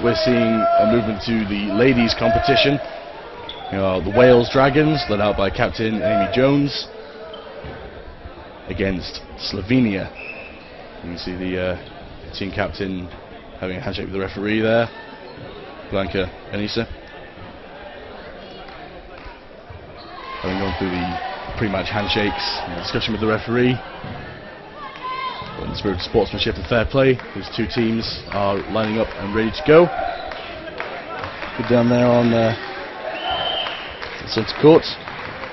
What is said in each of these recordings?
we're seeing a movement to the ladies competition. The Wales Dragons, led out by Captain Amy Jones, against Slovenia. You can see the team captain having a handshake with the referee there, Blanca Anisa. Having gone through the pre-match handshakes and discussion with the referee. In the spirit of sportsmanship and fair play, these two teams are lining up and ready to go. Good down there on the centre court,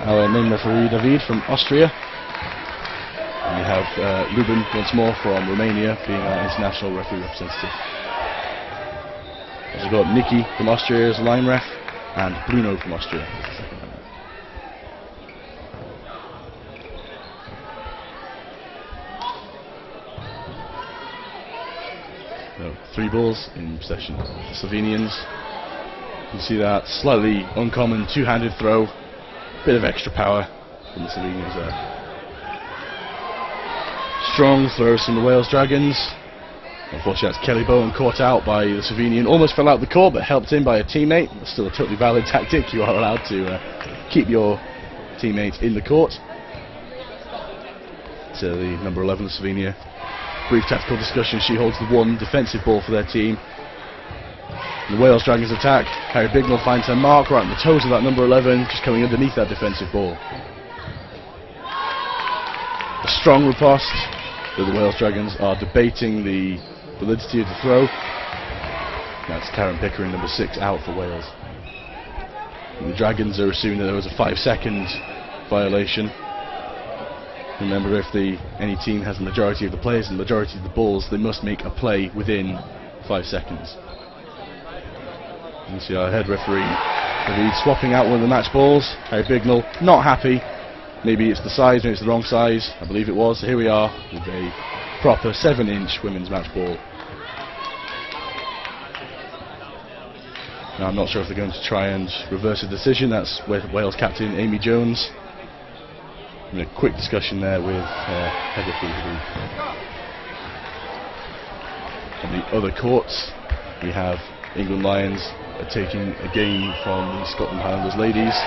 our main referee David from Austria. And we have Ruben once more from Romania being our international referee representative. Also got Nikki from Austria as a line ref, and Bruno from Austria as the second line ref. So, 3 balls in possession of the Slovenians. You can see that slightly uncommon two-handed throw, bit of extra power from the Slovenians there. Strong throws from the Wales Dragons. Unfortunately, that's Kelly Bowen caught out by the Slovenian. Almost fell out the court, but helped in by a teammate. That's still a totally valid tactic. You are allowed to keep your teammate in the court. To the number 11 of Slovenia. Brief tactical discussion. She holds the 1 defensive ball for their team. The Wales Dragons attack. Harry Bignell finds her mark right on the toes of that number 11, just coming underneath that defensive ball. A strong riposte. The Wales Dragons are debating the validity of the throw. That's Karen Pickering, number 6, out for Wales. And the Dragons are assuming that there was a 5-second violation. Remember, if any team has the majority of the players and the majority of the balls, they must make a play within 5 seconds. You see our head referee David swapping out one of the match balls. Harry Bignell not happy. Maybe it's the size, maybe it's the wrong size. I believe it was. Here we are with a proper 7-inch women's match ball. Now, I'm not sure if they're going to try and reverse the decision. That's with Wales captain Amy Jones. And a quick discussion there with head referee David. On the other courts, we have England Lions taking a game from the Scotland Highlanders ladies.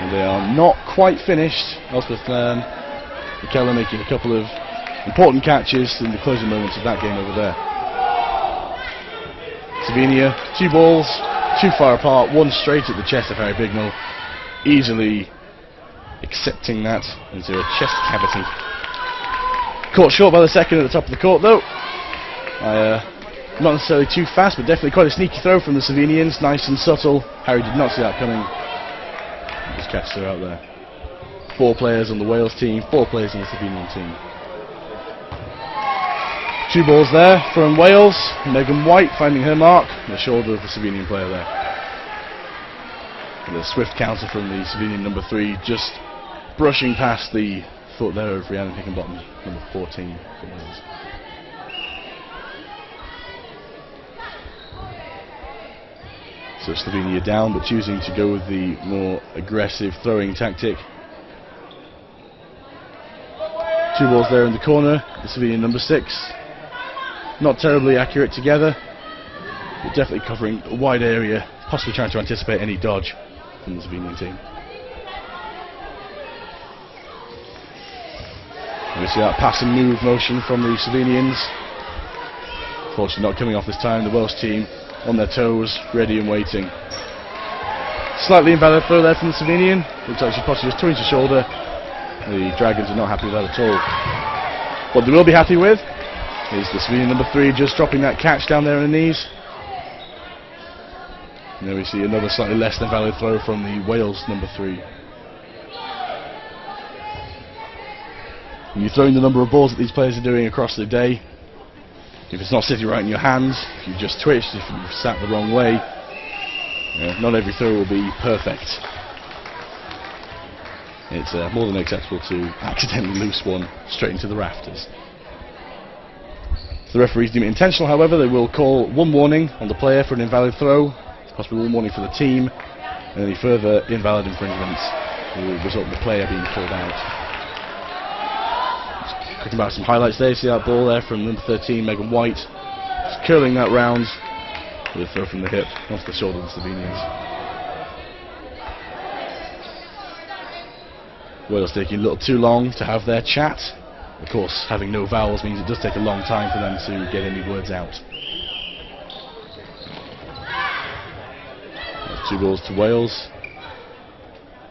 And they are not quite finished. Elspeth McKellar making a couple of important catches in the closing moments of that game over there. Slovenia, 2 balls, too far apart, 1 straight at the chest of Harry Bignell, easily accepting that into a chest cavity. Caught short by the second at the top of the court though. Not necessarily too fast, but definitely quite a sneaky throw from the Slovenians, nice and subtle. Harry did not see that coming. Just catches her out there. 4 players on the Wales team, 4 players on the Slovenian team. 2 balls there from Wales. Megan White finding her mark on the shoulder of the Slovenian player there. And a swift counter from the Slovenian number 3, just brushing past the foot there of Rhiannon Hickenbottom, number 14 for Wales. So Slovenia down, but choosing to go with the more aggressive throwing tactic. 2 balls there in the corner, the Slovenian number 6. Not terribly accurate together, but definitely covering a wide area, possibly trying to anticipate any dodge from the Slovenian team. And we see that pass and move motion from the Slovenians. Unfortunately not coming off this time, the Welsh team on their toes, ready and waiting. Slightly invalid throw there from the Slovenian. Looks like she possibly just twinged her shoulder. The Dragons are not happy with that at all. What they will be happy with is the Slovenian number 3 just dropping that catch down there on the knees. And then we see another slightly less than valid throw from the Wales number 3. When you're throwing the number of balls that these players are doing across the day, if it's not sitting right in your hands, if you've just twitched, if you've sat the wrong way, not every throw will be perfect. It's more than acceptable to accidentally loose one straight into the rafters. If the referees deem it intentional, however, they will call 1 warning on the player for an invalid throw, possibly 1 warning for the team, and any further invalid infringements will result in the player being called out. Talking about some highlights there, you see that ball there from number 13, Megan White, just curling that round with a throw from the hip off the shoulder of the Slovenians. Wales taking a little too long to have their chat. Of course, having no vowels means it does take a long time for them to get any words out. 2 balls to Wales.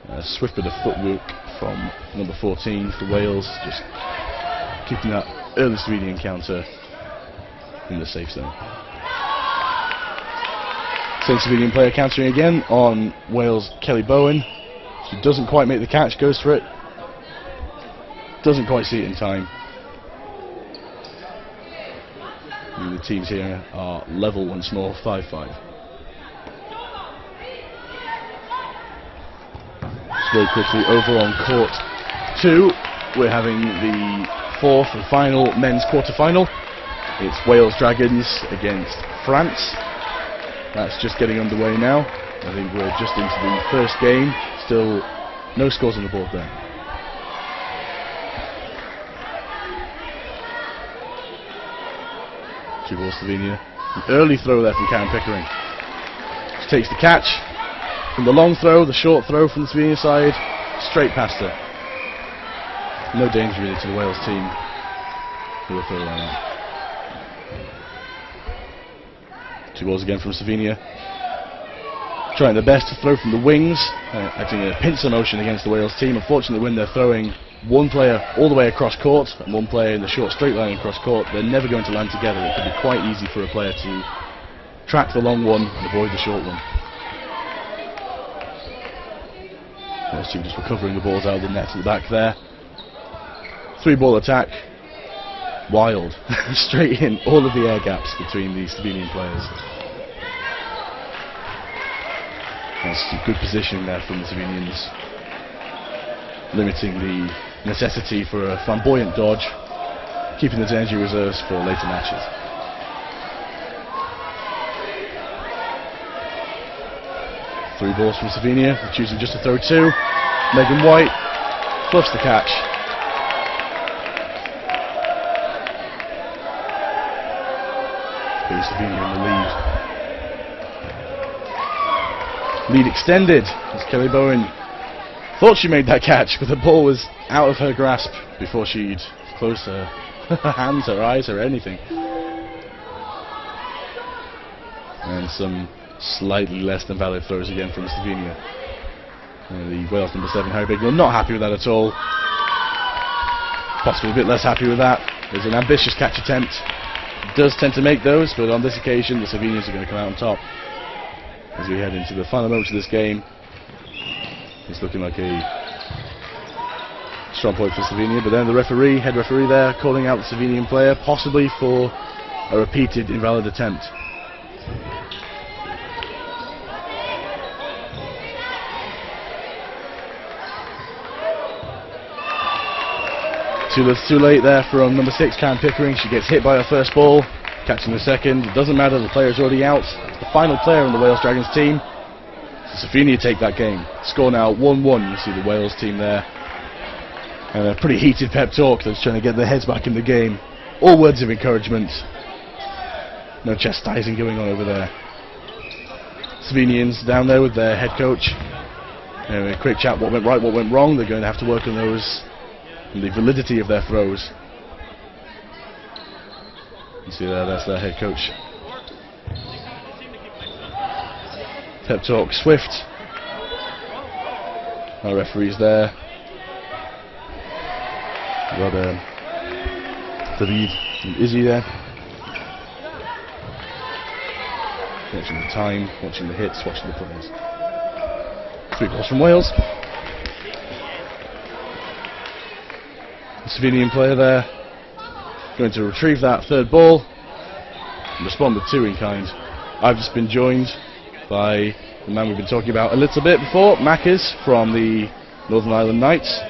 A swift bit of footwork from number 14 for Wales, just keeping that early Slovenian counter in the safe zone. Same Slovenian player countering again on Wales' Kelly Bowen. She doesn't quite make the catch, goes for it. Doesn't quite see it in time. And the teams here are level once more, 5-5. Very quickly over on court 2, we're having the 4th and final men's quarter-final. It's Wales Dragons against France. That's just getting underway now. I think we're just into the first game. Still no scores on the board there. Two balls Slovenia. An early throw there from Karen Pickering. She takes the catch. From the long throw, the short throw from the Slovenia side, straight past her. No danger really to the Wales team with a throw like that. 2 balls again from Slovenia. Trying their best to throw from the wings, acting a pincer motion against the Wales team. Unfortunately, when they're throwing one player all the way across court and one player in the short straight line across court, they're never going to land together. It could be quite easy for a player to track the long one and avoid the short one. Wales team just recovering the balls out of the net at the back there. 3-ball attack. Wild. Straight in all of the air gaps between the Slovenian players. That's some good positioning there from the Slovenians, limiting the necessity for a flamboyant dodge, keeping the danger reserves for later matches. Three balls from Slovenia, choosing just to throw 2. Megan White fluffs the catch. Slovenia in the lead. Lead extended as Kelly Bowen thought she made that catch, but the ball was out of her grasp before she'd closed her hands, her eyes, or anything. And some slightly less than valid throws again from Slovenia. The Wales number 7, Harry Bignell, not happy with that at all. Possibly a bit less happy with that. There's an ambitious catch attempt. Does tend to make those, but on this occasion the Slovenians are going to come out on top. As we head into the final moments of this game, it's looking like a strong point for Slovenia, but then the referee, head referee there, calling out the Slovenian player, possibly for a repeated invalid attempt. Too late there from number 6, Karen Pickering. She gets hit by her first ball, catching the second. It doesn't matter, the player's already out. The final player on the Wales Dragons team. So Slovenia take that game. Score now 1-1. You see the Wales team there. And a pretty heated pep talk that's trying to get their heads back in the game. All words of encouragement. No chastising going on over there. Slovenians down there with their head coach. A quick chat, what went right, what went wrong. They're going to have to work on those. And the validity of their throws. You see there, that's their head coach. Pep talk, swift. Our referee's there. We've got David and Izzy there. Watching the time, watching the hits, watching the players. 3 balls from Wales. The Slovenian player there going to retrieve that third ball and respond with 2 in kind. I've just been joined by the man we've been talking about a little bit before, Mackers from the Northern Ireland Knights.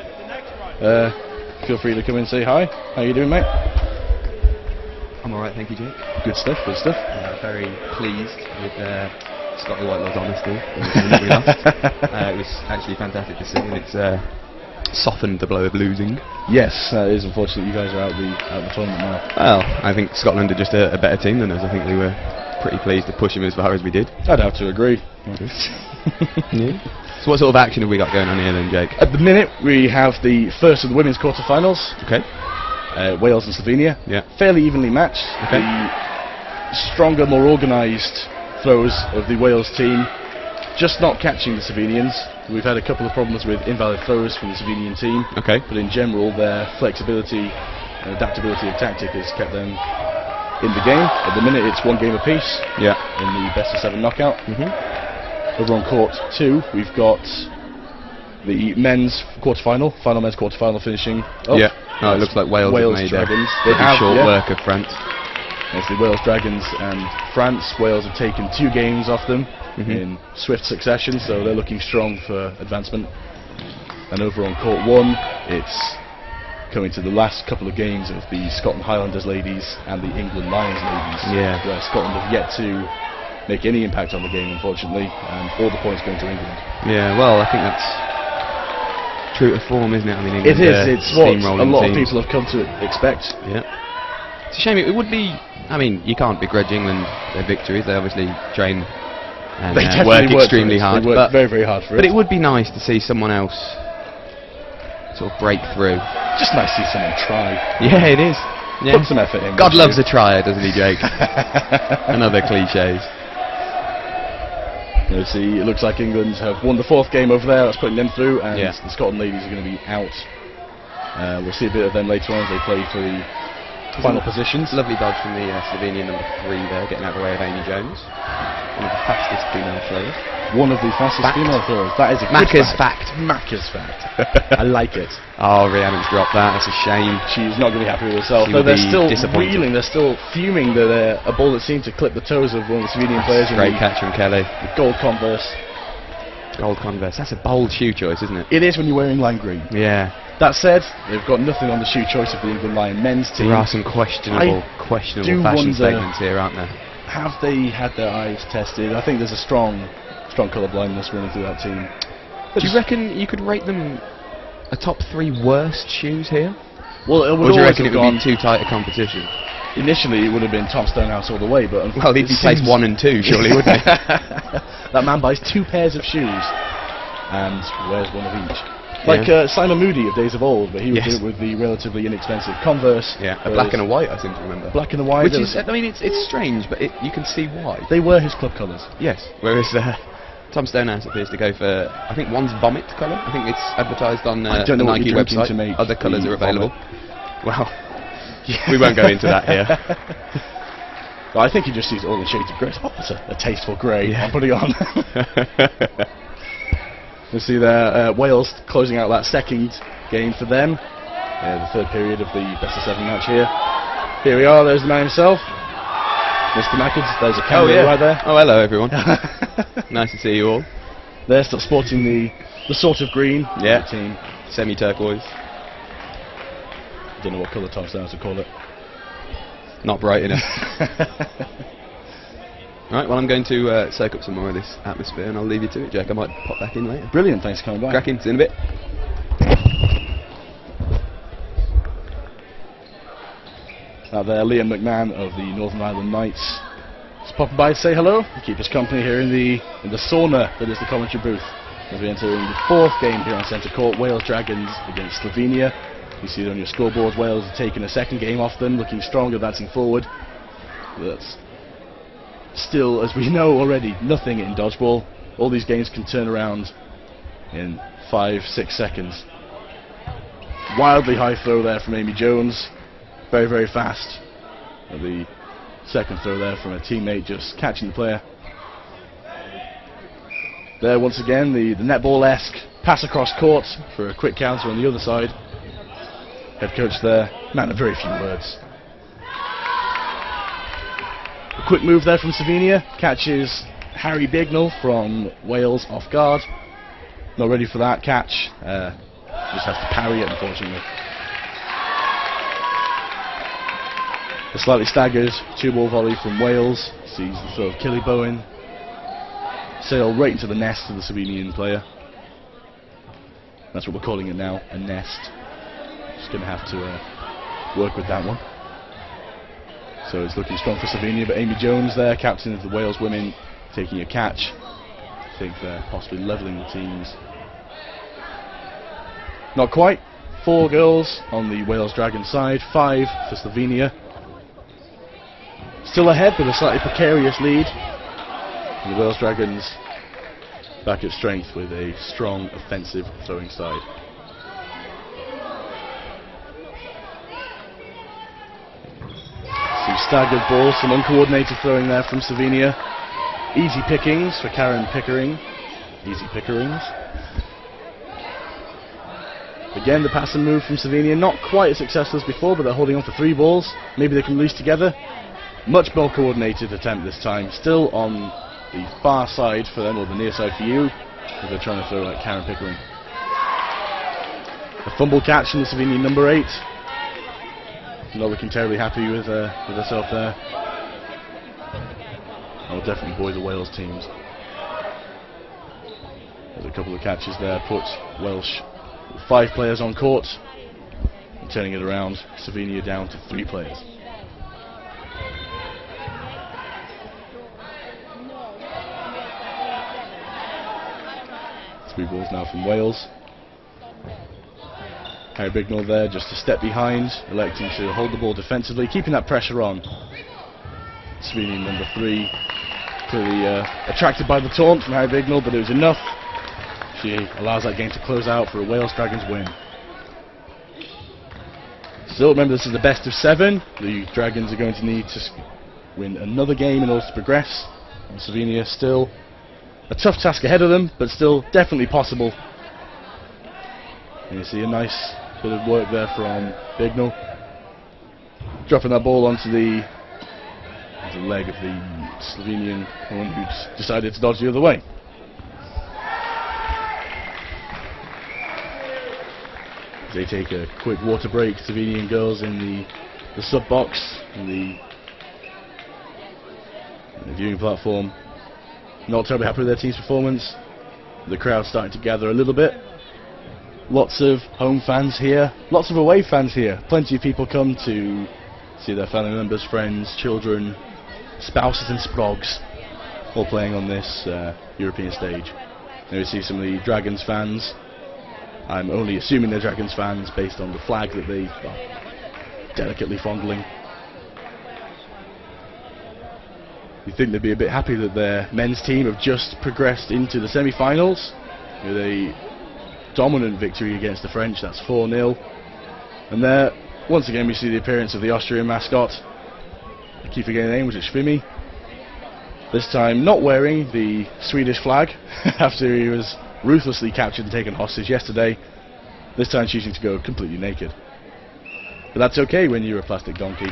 Feel free to come in and say hi. How you doing, mate? I'm alright, thank you, Jake. Good stuff, good stuff. Very pleased with Scotland Whitelaw's honesty. We lost. It was actually fantastic to see, and it's softened the blow of losing. Yes, that is unfortunate. You guys are out the tournament now. Well, I think Scotland are just a better team than us. I think they were pretty pleased to push him as far as we did. I'd have to agree. Yeah. So what sort of action have we got going on here then, Jake? At the minute, we have the first of the women's quarterfinals. Okay. Wales and Slovenia. Yeah. Fairly evenly matched. Okay. The stronger, more organised throws of the Wales team just not catching the Slovenians. We've had a couple of problems with invalid throws from the Slovenian team. Okay. But in general, their flexibility and adaptability of tactic has kept them in the game. At the minute, it's 1 game apiece. Yeah. In the best of 7 knockout. Over on court 2, we've got the men's quarterfinal, final men's quarterfinal finishing. Yeah. Oh, it looks like Wales have made Dragons. They have short work of France. It's the Wales Dragons and France. Wales have taken 2 games off them in swift succession, so they're looking strong for advancement. And over on court 1, it's coming to the last couple of games of the Scotland Highlanders ladies and the England Lions ladies, where Scotland have yet to make any impact on the game, unfortunately, and all the points going to England. Yeah, well, I think that's true to form, isn't it? I mean, England, it is. It's what a lot of teams. people have come to expect. Yeah. It's a shame. It would be. I mean, you can't begrudge England their victories. They obviously train and They work definitely extremely hard. They work very, very hard for it. But it would be nice to see someone else sort of break through. Just nice to see someone try. Yeah, it is. Yeah. Put some effort in. God loves a trier, doesn't he, Jake? And other cliches. You see, it looks like England have won the 4th game over there. That's putting them through, and Yeah. the Scotland ladies are going to be out. We'll see a bit of them later on as they play for the final positions. Lovely dodge from the Slovenian number 3 there, getting out of the way of Amy Jones. One of the fastest female throwers. One of the fastest Fact. female throwers. That is a good Macca's fact. fact. Macca's fact. I like it. Oh, Rhiannon's dropped that. That's a shame. She's not going to be happy with herself. She Though will they're be still disappointed. reeling. They're still fuming that a ball that seemed to clip the toes of one of the Slovenian players. in Great the catch from Kelly. gold Converse. Gold Converse. That's a bold shoe choice, isn't it? It is when you're wearing lime green. Yeah. That said, they've got nothing on the shoe choice of the England Lion men's team. There are some questionable do fashion wonder- statements here, aren't there? Have they had their eyes tested? I think there's a strong colour blindness running through that team. Do you reckon you could rate them a top 3 worst shoes here? Well, it Or would do you always reckon have it would gone. be too tight a competition? Initially, it would have been Tom Stonehouse all the way, but Well, he'd be placed 1 and 2, surely, wouldn't he? That man buys 2 pairs of shoes and wears one of each. Yeah. Like Simon Moody of Days of Old, but he would Yes. do it with the relatively inexpensive Converse. Yeah, a whereas black and a white, I seem to remember. black and a white. Which there is, was- I mean, it's strange, but you can see why. they were his club colours. Yes. Whereas Tom Stonehouse appears to go for, I think one's vomit colour. I think it's advertised on I the don't know what Nike you're drinking website. to make Other colours the are available. vomit. Well, we won't go into that here. Well, I think he just sees all the shades of grey. Oh, that's a tasteful grey. Yeah. I'll put it on. You see there, Wales closing out that 2nd game for them. The 3rd period of the best of 7 match here. Here we are. There's the man himself, Mr. Mackins. There's a camera right there. Oh, hello everyone. Nice to see you all. They're still sporting the sort of green. Yeah. The team. Semi-turquoise. Don't know what colour Tom Stonehouse would call it. Not bright enough. Right, well I'm going to soak up some more of this atmosphere and I'll leave you to it, Jack. I might pop back in later. Brilliant. Thanks for coming by. Cracking, see you in a bit. Now there, Liam McMahon of the Northern Ireland Knights. Just popping by to say hello. Keep us company here in the sauna that is the commentary booth. As we enter the 4th game here on centre court, Wales Dragons against Slovenia. You see it on your scoreboard. Wales have taken a 2nd game off them, looking strong, advancing forward. That's still, as we know already, nothing in dodgeball. All these games can turn around in 5-6 seconds. Wildly high throw there from Amy Jones. Very, very fast. The 2nd throw there from a teammate just catching the player. There once again the netball-esque pass across court for a quick counter on the other side. Head coach there, man of very few words. A quick move there from Slovenia, catches Harry Bignell from Wales off guard. Not ready for that catch, just has to parry it unfortunately. A slightly staggered 2-ball volley from Wales, sees the throw of Killy Bowen. Sail right into the nest of the Slovenian player. That's what we're calling it now, a nest. Just going to have to work with that one. So it's looking strong for Slovenia, but Amy Jones there, captain of the Wales women, taking a catch. I think they're possibly levelling the teams. Not quite. 4 girls on the Wales Dragons side, 5 for Slovenia. Still ahead with a slightly precarious lead. And the Wales Dragons back at strength with a strong offensive throwing side. Some staggered balls, some uncoordinated throwing there from Slovenia. Easy pickings for Karen Pickering. Easy pickerings. Again, the pass and move from Slovenia, not quite as successful as before, but they're holding on for 3 balls. Maybe they can release together. Much more coordinated attempt this time. Still on the far side for them, or the near side for you, because they're trying to throw like Karen Pickering. A fumble catch from the Slovenian number 8. Not looking terribly happy with herself there. I'll definitely buoy the Wales teams. There's a couple of catches there, put Welsh 5 players on court, and turning it around, Slovenia down to 3 players. Three balls now from Wales. Harry Bignell there, just a step behind, electing to hold the ball defensively, keeping that pressure on. Slovenian number 3, clearly attracted by the taunt from Harry Bignell, but it was enough. She allows that game to close out for a Wales Dragons win. Still, remember, this is the best of 7. The Dragons are going to need to win another game in order to progress. And Slovenia still a tough task ahead of them, but still definitely possible. And you see a nice bit of work there from Bignell, dropping that ball onto the leg of the Slovenian woman who decided to dodge the other way. They take a quick water break, Slovenian girls in the sub box, in the viewing platform. Not terribly happy with their team's performance. The crowd's starting to gather a little bit. Lots of home fans here, lots of away fans here. Plenty of people come to see their family members, friends, children, spouses and sprogs, all playing on this European stage. Now we see some of the Dragons fans. I'm only assuming they're Dragons fans based on the flag that they are delicately fondling. You'd think they'd be a bit happy that their men's team have just progressed into the semi-finals with a dominant victory against the French. That's 4-0. And there, once again, we see the appearance of the Austrian mascot. I keep forgetting the name, was it Schwimmy? This time not wearing the Swedish flag after he was ruthlessly captured and taken hostage yesterday. This time choosing to go completely naked. But that's okay when you're a plastic donkey.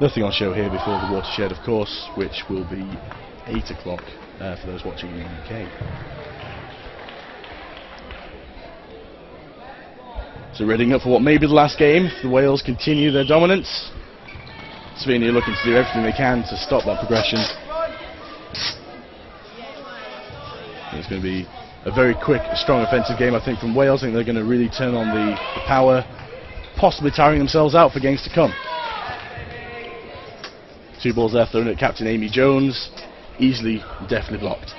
Nothing on show here before the watershed, of course, which will be 8 o'clock for those watching in the UK. So readying up for what may be the last game. The Wales continue their dominance. Slovenia looking to do everything they can to stop that progression. It's going to be a very quick, strong offensive game, I think, from Wales. I think they're going to really turn on the power, possibly tiring themselves out for games to come. 2 balls there thrown at captain Amy Jones, easily, definitely blocked.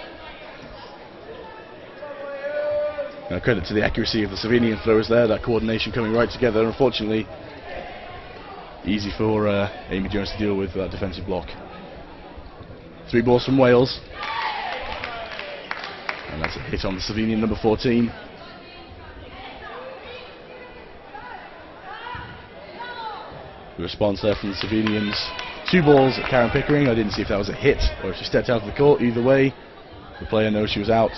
Now credit to the accuracy of the Slovenian throwers there, that coordination coming right together. Unfortunately, easy for Amy Jones to deal with that defensive block. 3 balls from Wales. And that's a hit on the Slovenian number 14. The response there from the Slovenians. 2 balls at Karen Pickering. I didn't see if that was a hit or if she stepped out of the court. Either way, the player knows she was out.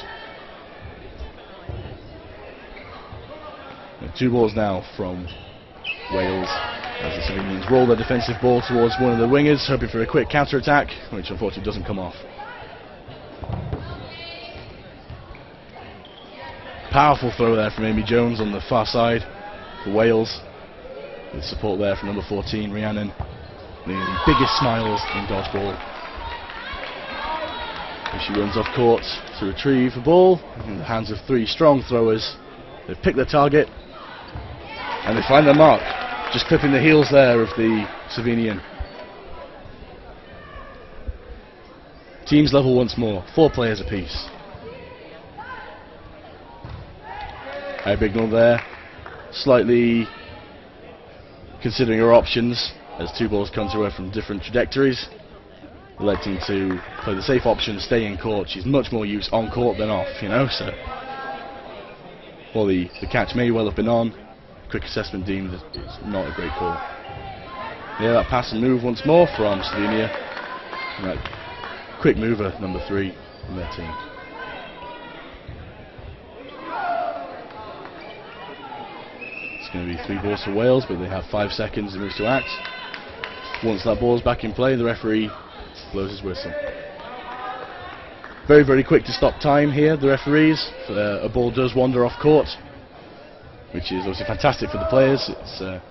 And 2 balls now from Wales as the Slovenians roll their defensive ball towards one of the wingers, hoping for a quick counter-attack, which unfortunately doesn't come off. Powerful throw there from Amy Jones on the far side for Wales, with support there from number 14, Rhiannon. The biggest smiles in dodgeball. As she runs off court to retrieve the ball in the hands of 3 strong throwers. They've picked their target and they find their mark, just clipping the heels there of the Slovenian. Teams level once more, 4 players apiece. High Bignall there, slightly considering her options as 2 balls come to her from different trajectories, electing to play the safe option, stay in court. She's much more use on court than off, you know, so while the catch may well have been on, quick assessment deemed that it's not a great call. Yeah, that pass and move once more from Slovenia. And that quick mover, number 3 in their team. It's going to be 3 balls for Wales, but they have 5 seconds in which to act. Once that ball's back in play, the referee blows his whistle. Very, very quick to stop time here, the referees. A ball does wander off court, which is obviously fantastic for the players. It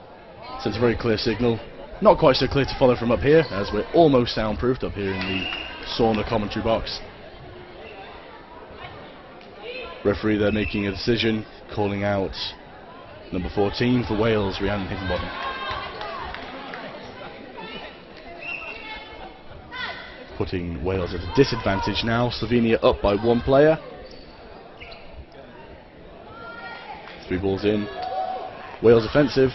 sends a very clear signal. Not quite so clear to follow from up here, as we're almost soundproofed up here in the sauna commentary box. Referee there making a decision, calling out number 14 for Wales, Rhiannon Higginbottom. Putting Wales at a disadvantage now. Slovenia up by 1 player. 3 balls in. Wales offensive.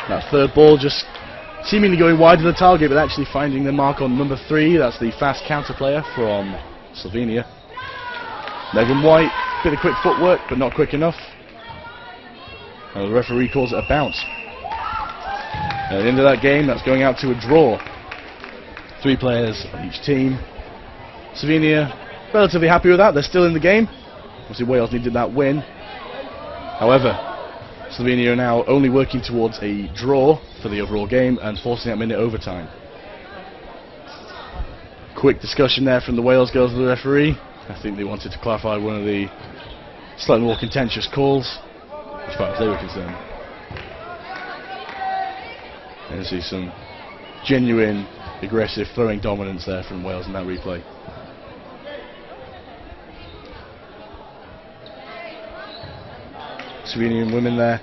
That 3rd ball just seemingly going wide of the target, but actually finding the mark on number 3. That's the fast counter player from Slovenia. Megan White, bit of quick footwork, but not quick enough. And the referee calls it a bounce. At the end of that game, that's going out to a draw. 3 players on each team. Slovenia relatively happy with that. They're still in the game. Obviously Wales needed that win. However, Slovenia are now only working towards a draw for the overall game and forcing that minute overtime. Quick discussion there from the Wales girls with the referee. I think they wanted to clarify one of the slightly more contentious calls, as far as they were concerned. And you see some genuine aggressive throwing dominance there from Wales in that replay. Slovenian women there,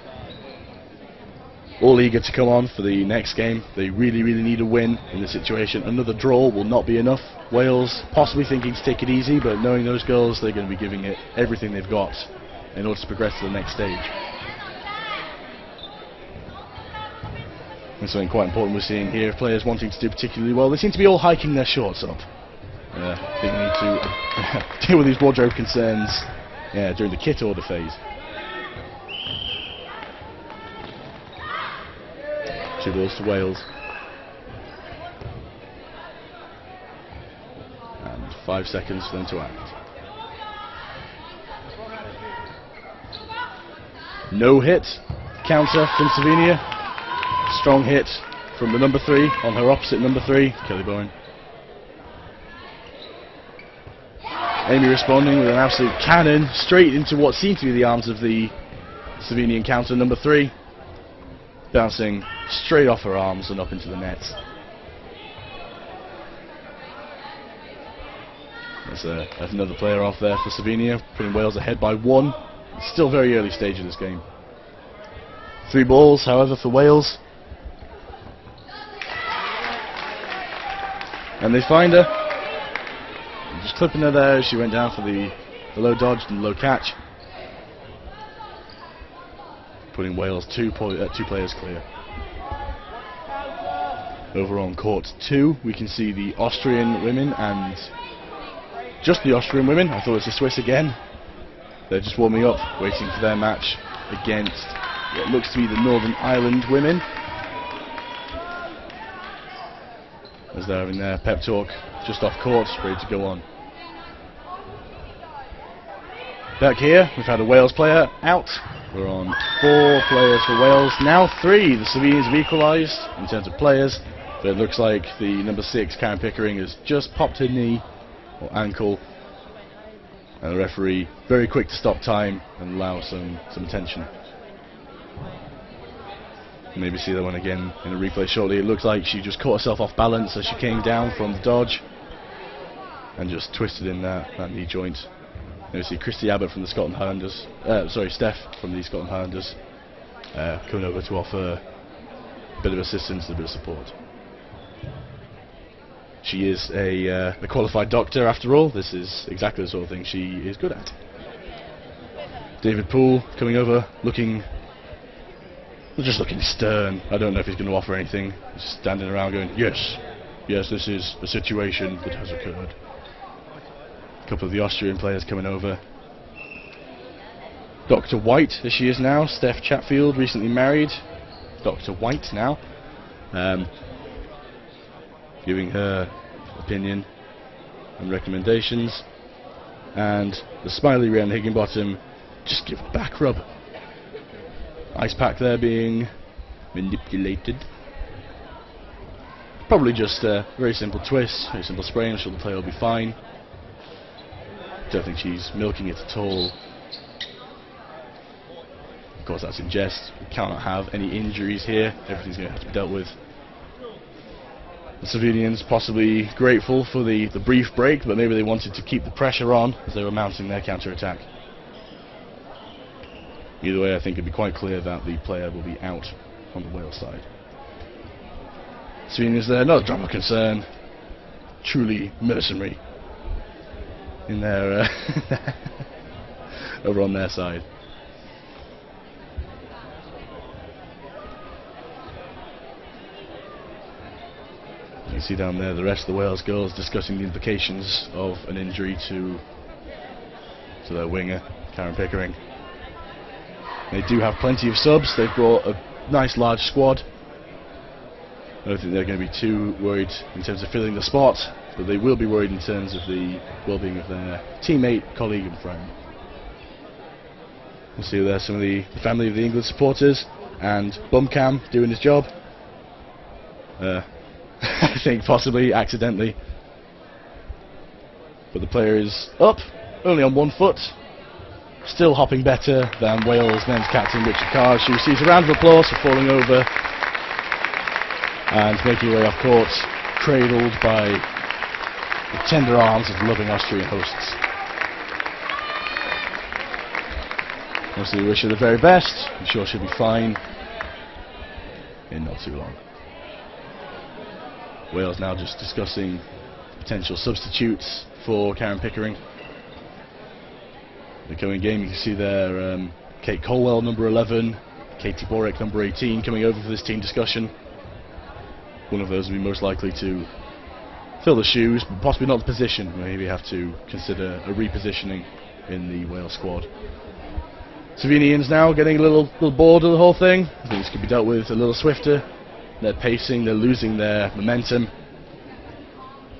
all eager to come on for the next game. They really, really need a win in this situation. Another draw will not be enough. Wales possibly thinking to take it easy, but knowing those girls, they're going to be giving it everything they've got in order to progress to the next stage. And something quite important we're seeing here, players wanting to do particularly well. They seem to be all hiking their shorts up. I think we need to deal with these wardrobe concerns during the kit order phase. 2 balls to Wales. And 5 seconds for them to act. No hit. Counter from Slovenia. Strong hit from the number 3 on her opposite number 3, Kelly Bowen. Amy responding with an absolute cannon straight into what seemed to be the arms of the Slovenian counter number 3, bouncing straight off her arms and up into the net. There's another player off there for Slovenia, putting Wales ahead by 1. It's still very early stage of this game. 3 balls, however, for Wales. And they find her. Just clipping her there as she went down for the low dodge and low catch. Putting Wales 2 players clear. Over on court 2, we can see the Austrian women and just the Austrian women. I thought it was the Swiss again. They're just warming up, waiting for their match against what looks to be the Northern Ireland women, as they're having their pep talk just off court, ready to go on. Back here, we've had a Wales player out. We're on 4 players for Wales, now 3. The Slovenians have equalised in terms of players, but it looks like the number 6, Karen Pickering, has just popped her knee or ankle, and the referee very quick to stop time and allow some attention. Maybe see that one again in a replay shortly. It looks like she just caught herself off balance as she came down from the dodge and just twisted in that knee joint. You see Christy Abbott from the Scotland Highlanders, Steph from the Scotland Highlanders, coming over to offer a bit of assistance and a bit of support. She is a qualified doctor after all. This is exactly the sort of thing she is good at. David Poole coming over, just looking stern. I don't know if he's going to offer anything. He's standing around going, yes, this is a situation that has occurred. A couple of the Austrian players coming over. Dr. White, as she is now, Steph Chatfield, recently married. Dr. White now. Giving her opinion and recommendations. And the smiley Ren Higginbottom just give a back rub. Ice pack there being manipulated. Probably just a very simple twist, very simple spray. I'm sure the player will be fine. Don't think she's milking it at all. Of course, that's in jest. We cannot have any injuries here. Everything's going to have to be dealt with. The Slovenians possibly grateful for the brief break, but maybe they wanted to keep the pressure on as they were mounting their counter-attack. Either way, I think it'd be quite clear that the player will be out on the Wales side. Slovenians there, not a drama concern. Truly mercenary in their over on their side. You see down there the rest of the Wales girls discussing the implications of an injury to their winger, Karen Pickering. They do have plenty of subs. They've brought a nice large squad. I don't think they're going to be too worried in terms of filling the spot, but they will be worried in terms of the well-being of their teammate, colleague and friend. We'll see there some of the family of the England supporters, and Bumcam doing his job. I think possibly accidentally. But the player is up, only on one foot. Still hopping better than Wales men's captain Richard Carr. She receives a round of applause for falling over and making her way off court, cradled by the tender arms of the loving Austrian hosts. Obviously, we wish her the very best. I'm sure she'll be fine in not too long. Wales now just discussing potential substitutes for Karen Pickering. The coming game, you can see there Kate Colwell, number 11, Katie Borek, number 18, coming over for this team discussion. One of those will be most likely to fill the shoes, but possibly not the position. Maybe have to consider a repositioning in the Wales squad. Slovenians now getting a little bored of the whole thing. I think this could be dealt with a little swifter. They're pacing, they're losing their momentum,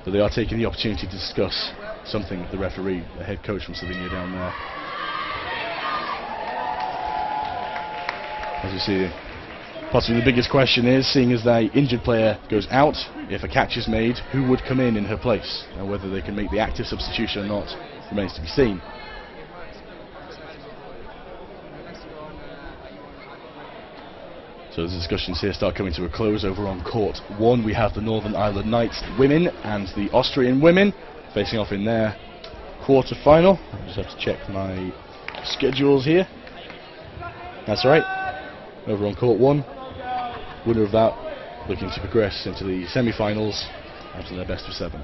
but they are taking the opportunity to discuss something with the referee, the head coach from Slovenia down there. As you see, possibly the biggest question is, seeing as the injured player goes out, if a catch is made, who would come in her place? And whether they can make the active substitution or not remains to be seen. So the discussions here start coming to a close. Over on court 1 we have the Northern Ireland Knights women and the Austrian women facing off in their quarter-final. I just have to check my schedules here. That's right. Over on court 1, winner of that looking to progress into the semi-finals after their best of 7.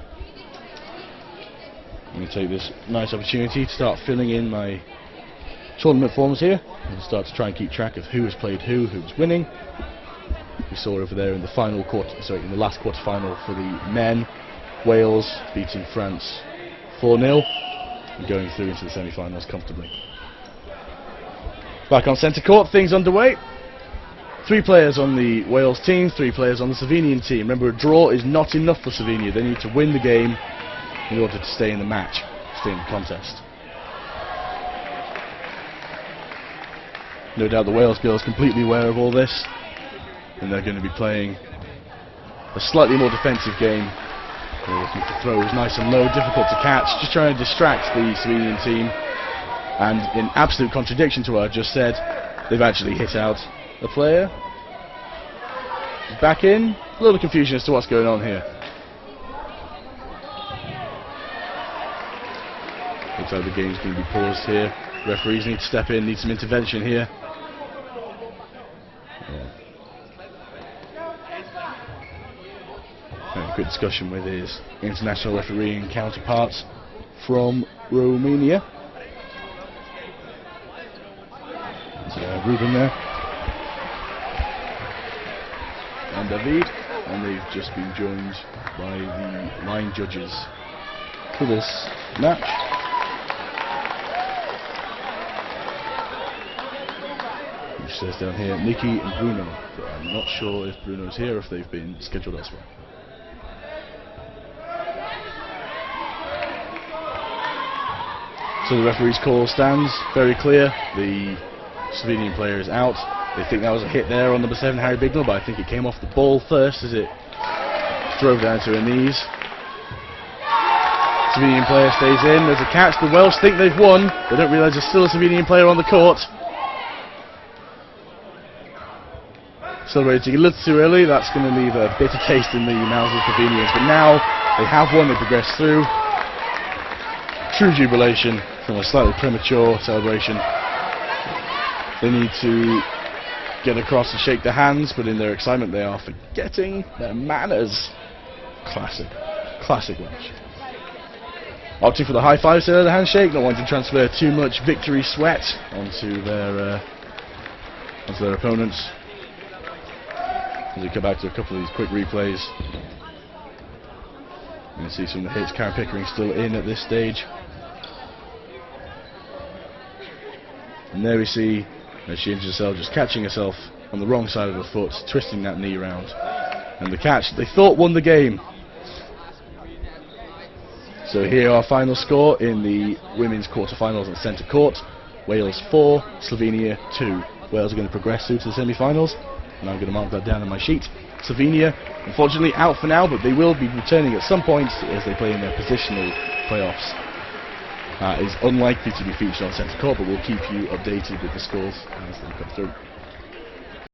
I'm going to take this nice opportunity to start filling in my tournament forms here and start to try and keep track of who has played who's winning. We saw over there in the in the last quarter-final for the men, Wales beating France 4-0 and going through into the semi-finals comfortably. Back on centre court, things underway. 3 players on the Wales team, 3 players on the Slovenian team. Remember, a draw is not enough for Slovenia. They need to win the game in order to stay in the match, stay in the contest. No doubt the Wales girls are completely aware of all this, and they're going to be playing a slightly more defensive game. They're looking for throws nice and low, difficult to catch, just trying to distract the Slovenian team. And in absolute contradiction to what I just said, they've actually hit out a player. Back in, a little confusion as to what's going on here. Looks like the game's going to be paused here. Referees need to step in, need some intervention here. Quick discussion with his international refereeing counterparts from Romania. There's Ruben there. And David. And they've just been joined by the line judges for this match. Which says down here, Nikki and Bruno. But I'm not sure if Bruno's here or if they've been scheduled elsewhere. So the referee's call stands very clear. The Slovenian player is out. They think that was a hit there on number 7, Harry Bignell, but I think it came off the ball first as it drove down to her knees. Slovenian player stays in. There's a catch. The Welsh think they've won. They don't realise there's still a Slovenian player on the court. Celebrating a little too early. That's going to leave a bitter taste in the mouths of the Slovenians. But now they have won. They progress through. True jubilation from a slightly premature celebration. They need to get across and shake their hands, but in their excitement they are forgetting their manners. Classic Welsh. Opting for the high five instead of the handshake, not wanting to transfer too much victory sweat onto their opponents. As we come back to a couple of these quick replays, you can see some of the hits. Karen Pickering still in at this stage. And there we see as she injures herself, just catching herself on the wrong side of the foot, twisting that knee round. And the catch they thought won the game. So here our final score in the women's quarterfinals at centre court. Wales 4, Slovenia 2. Wales are going to progress through to the semi-finals, and I'm going to mark that down on my sheet. Slovenia, unfortunately, out for now, but they will be returning at some point as they play in their positional playoffs. Is unlikely to be featured on centre court, but we'll keep you updated with the scores as they come through.